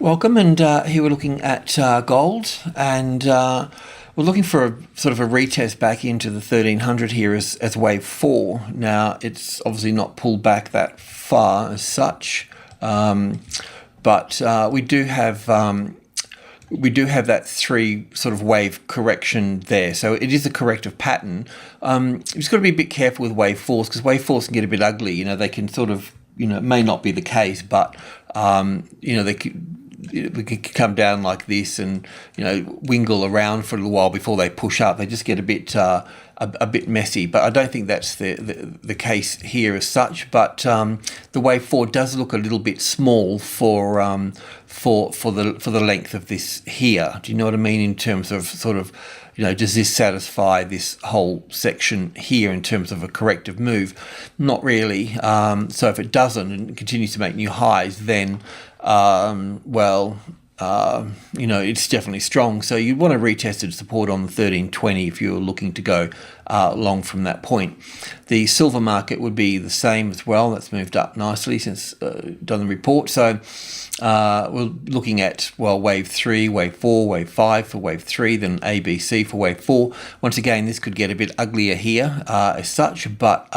Welcome, and here we're looking at gold, and we're looking for a sort of a retest back into the 1300 here as wave 4. Now, it's obviously not pulled back that far as such, but we do have that 3 sort of wave correction there. So it is a corrective pattern. You've just got to be a bit careful with wave 4s, because wave 4s can get a bit ugly. You know, they can sort of, it may not be the case, but they could come down like this and wingle around for a little while before they push up. They just get a bit messy, but I don't think that's the case here as such. But the wave 4 does look a little bit small for the length of this here. Do you know what I mean, in terms of sort of, does this satisfy this whole section here in terms of a corrective move? Not really. So if it doesn't and continues to make new highs, then it's definitely strong. So you want to retested support on the 1320 if you're looking to go long from that point. The silver market would be the same as well. That's moved up nicely since done the report. So we're looking at, wave 3, wave 4, wave 5 for wave 3, then ABC for wave 4. Once again, this could get a bit uglier here as such, but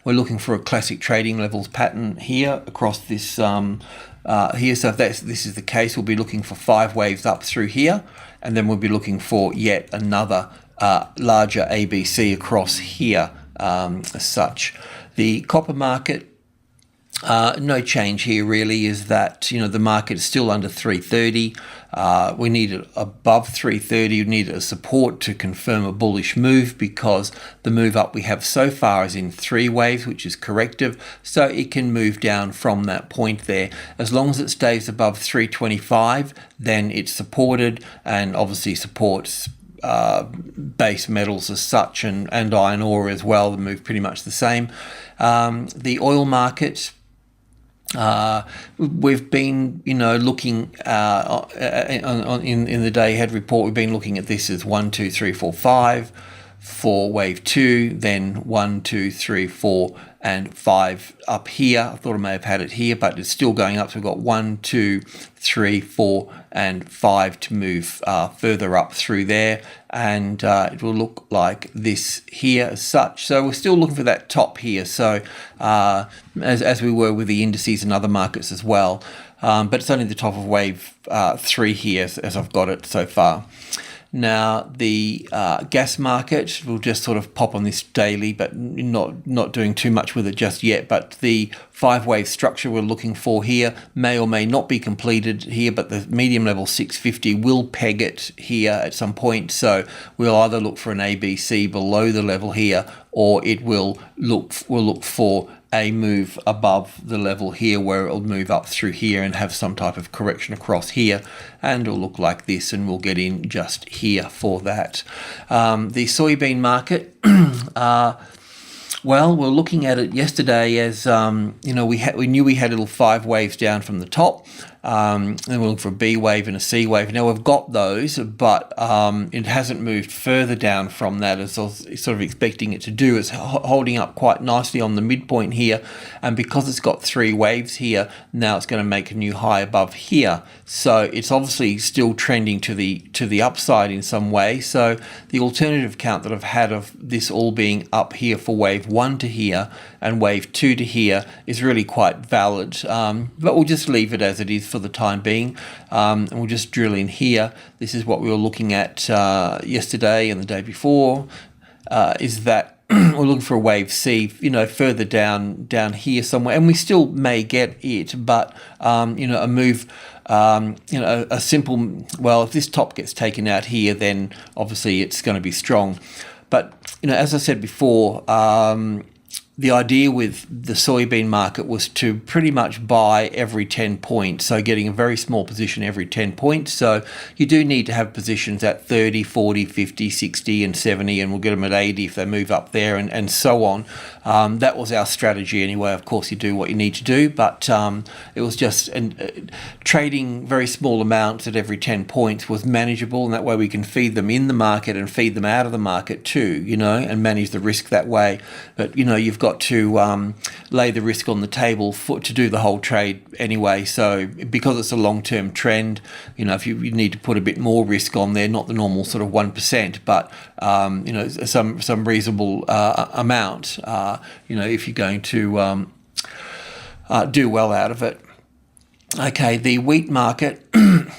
we're looking for a classic trading levels pattern here across this here. So if this is the case, we'll be looking for 5 waves up through here, and then we'll be looking for yet another larger ABC across here as such. The copper market, no change here really, is that the market is still under 330. We need it above 330. We need a support to confirm a bullish move, because the move up we have so far is in 3 waves, which is corrective, so it can move down from that point there. As long as it stays above 325, then it's supported, and obviously supports base metals as such, and iron ore as well. The move pretty much the same. The oil market, we've been, looking in the day ahead report. We've been looking at this as 1, 2, 3, 4, 5 for wave 2, then 1, 2, 3, 4, and 5 up here. I thought I may have had it here, but it's still going up. So we've got 1, 2, 3, 4, and 5 to move further up through there, and it will look like this here as such. So we're still looking for that top here. So as we were with the indices and other markets as well, but it's only the top of wave 3 here as I've got it so far. Now, the gas market will just sort of pop on this daily, but not doing too much with it just yet. But the 5-wave structure we're looking for here may or may not be completed here, but the medium level 650 will peg it here at some point. So we'll either look for an ABC below the level here, or it will look for a move above the level here, where it'll move up through here and have some type of correction across here, and it'll look like this, and we'll get in just here for that. The soybean market, we're looking at it yesterday as we knew we had little 5 waves down from the top. And we're looking for a B wave and a C wave. Now we've got those, but it hasn't moved further down from that as I was sort of expecting it to do. It's holding up quite nicely on the midpoint here, and because it's got 3 waves here, now it's going to make a new high above here. So it's obviously still trending to the upside in some way. So the alternative count that I've had of this all being up here for wave 1 to here and wave 2 to here is really quite valid. But we'll just leave it as it is for the time being, and we'll just drill in here. This is what we were looking at yesterday and the day before, is that we're looking for a wave C, further down here somewhere, and we still may get it, but a move, a simple, if this top gets taken out here, then obviously it's going to be strong. But as I said before, the idea with the soybean market was to pretty much buy every 10 points, so getting a very small position every 10 points. So you do need to have positions at 30, 40, 50, 60, and 70, and we'll get them at 80 if they move up there, and so on. That was our strategy anyway. Of course, you do what you need to do, but it was just trading very small amounts at every 10 points was manageable, and that way we can feed them in the market and feed them out of the market too, and manage the risk that way. But, you've got got to lay the risk on the table to do the whole trade anyway. So because it's a long-term trend, if you need to put a bit more risk on there, not the normal sort of 1%, but some reasonable amount. If you're going to do well out of it. Okay, the wheat market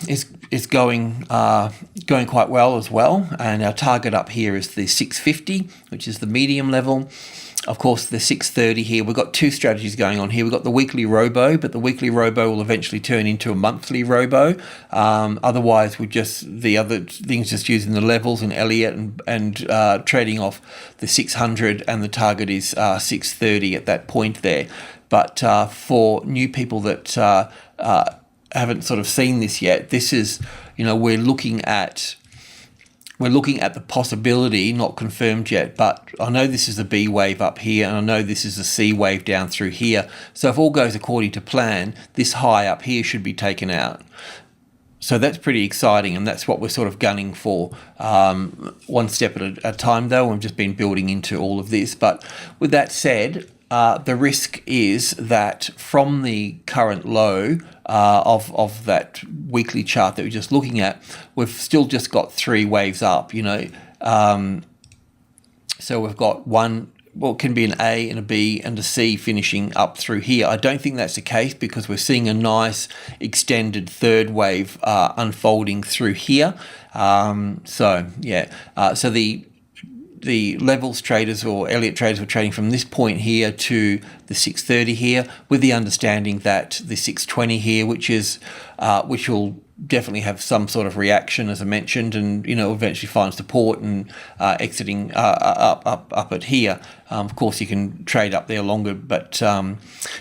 is going quite well as well, and our target up here is the 650, which is the medium level. Of course, the 630 here, we've got two strategies going on here. We've got the weekly robo, but the weekly robo will eventually turn into a monthly robo. Otherwise, the other things just using the levels and Elliott and trading off the 600, and the target is 630 at that point there. But for new people that haven't sort of seen this yet, this is, we're looking at the possibility, not confirmed yet, but I know this is a B wave up here, and I know this is a C wave down through here. So if all goes according to plan, this high up here should be taken out. So that's pretty exciting, and that's what we're sort of gunning for. One step at a time, though. We've just been building into all of this. But with that said, the risk is that from the current low of that weekly chart that we're just looking at, we've still just got three waves up, so we've got one, it can be an A and a B and a C finishing up through here. I don't think that's the case, because we're seeing a nice extended third wave unfolding through here. So the levels traders or Elliott traders were trading from this point here to the 630 here, with the understanding that the 620 here, which will definitely have some sort of reaction, as I mentioned, and eventually find support and exiting up at here. Of course, you can trade up there longer, but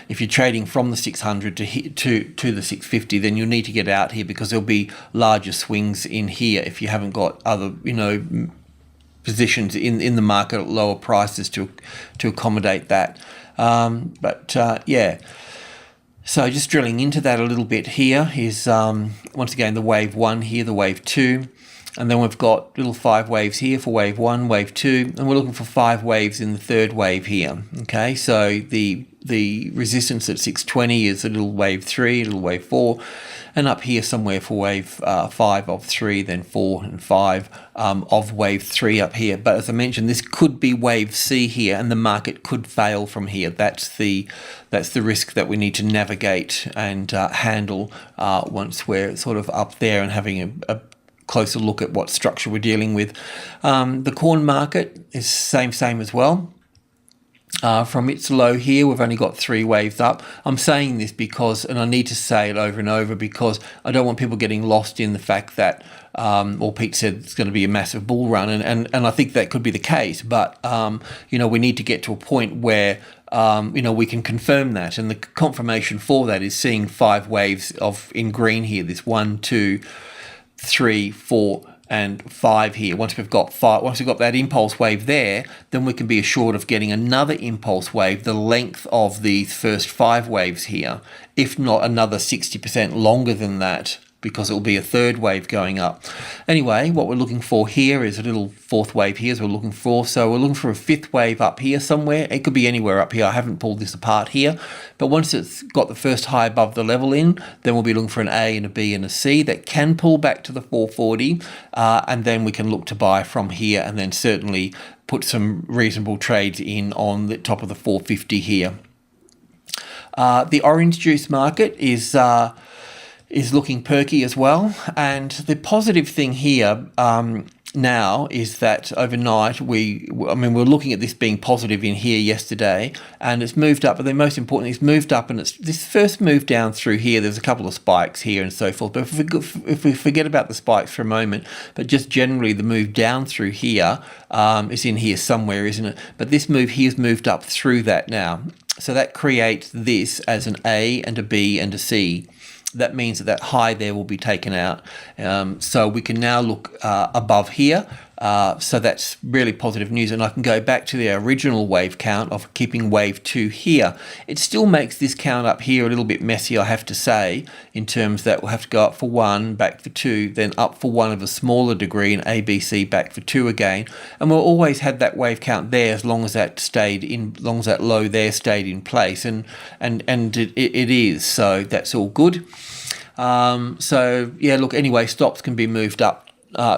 if you're trading from the 600 to the 650, then you'll need to get out here, because there'll be larger swings in here if you haven't got other positions in the market at lower prices to accommodate that. So just drilling into that a little bit here is once again the wave 1 here, the wave 2, and then we've got little 5 waves here for wave 1, wave 2, and we're looking for 5 waves in the third wave here. Okay, so the resistance at 620 is a little wave 3, a little wave 4, and up here somewhere for wave 5 of 3, then 4 and 5 of wave 3 up here. But as I mentioned, this could be wave C here, and the market could fail from here. That's the risk that we need to navigate and handle once we're sort of up there and having a closer look at what structure we're dealing with. The corn market is same as well. From its low here, we've only got 3 waves up. I'm saying this because, and I need to say it over and over, because I don't want people getting lost in the fact that, or Pete said it's going to be a massive bull run, and I think that could be the case, but, we need to get to a point where, we can confirm that, and the confirmation for that is seeing 5 waves in green here, this 1, 2, 3, 4, and 5 here. Once we've got that impulse wave there, then we can be assured of getting another impulse wave the length of these first 5 waves here, if not another 60% longer than that, because it will be a third wave going up. Anyway, what we're looking for here is a little 4th wave here, as we're looking for. So we're looking for a 5th wave up here somewhere. It could be anywhere up here. I haven't pulled this apart here. But once it's got the first high above the level in, then we'll be looking for an A and a B and a C that can pull back to the 440. And then we can look to buy from here, and then certainly put some reasonable trades in on the top of the 450 here. The orange juice market is looking perky as well, and the positive thing here now is that overnight we're looking at this being positive in here yesterday, and it's moved up, but then most importantly it's moved up, and it's this first move down through here. There's a couple of spikes here and so forth, but if we forget about the spikes for a moment, but just generally the move down through here is in here somewhere, isn't it? But this move here's moved up through that now, so that creates this as an A and a B and a C. That means that high there will be taken out. So we can now look above here So that's really positive news. And I can go back to the original wave count of keeping wave 2 here. It still makes this count up here a little bit messy, I have to say, in terms that we'll have to go up for 1, back for 2, then up for 1 of a smaller degree, and ABC back for 2 again. And we'll always had that wave count there as long as that stayed in, as long as that low there stayed in place, and it is. So that's all good. So yeah, look, anyway, stops can be moved up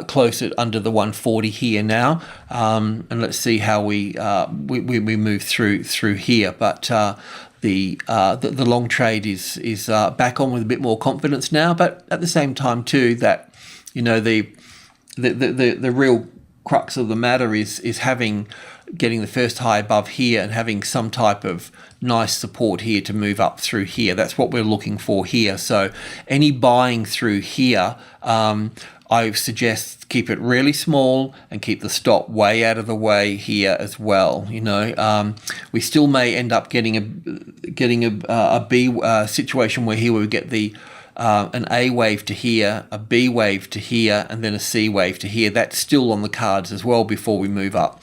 closer under the 140 here now, and let's see how we move through here. But the long trade is back on with a bit more confidence now. But at the same time too, that the real crux of the matter is getting the first high above here and having some type of nice support here to move up through here. That's what we're looking for here. So any buying through here, I suggest keep it really small and keep the stop way out of the way here as well. We still may end up getting a B situation where here we get the an A wave to here, a B wave to here, and then a C wave to here. That's still on the cards as well before we move up.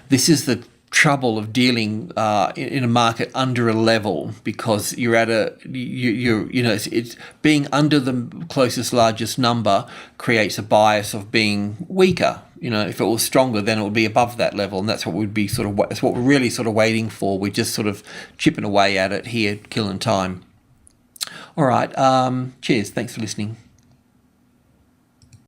This is the trouble of dealing in a market under a level, because you're at it's being under the closest largest number creates a bias of being weaker. If it was stronger, then it would be above that level, and that's what we'd be that's what we're really sort of waiting for. We're just sort of chipping away at it here, killing time. All right. Cheers. Thanks for listening.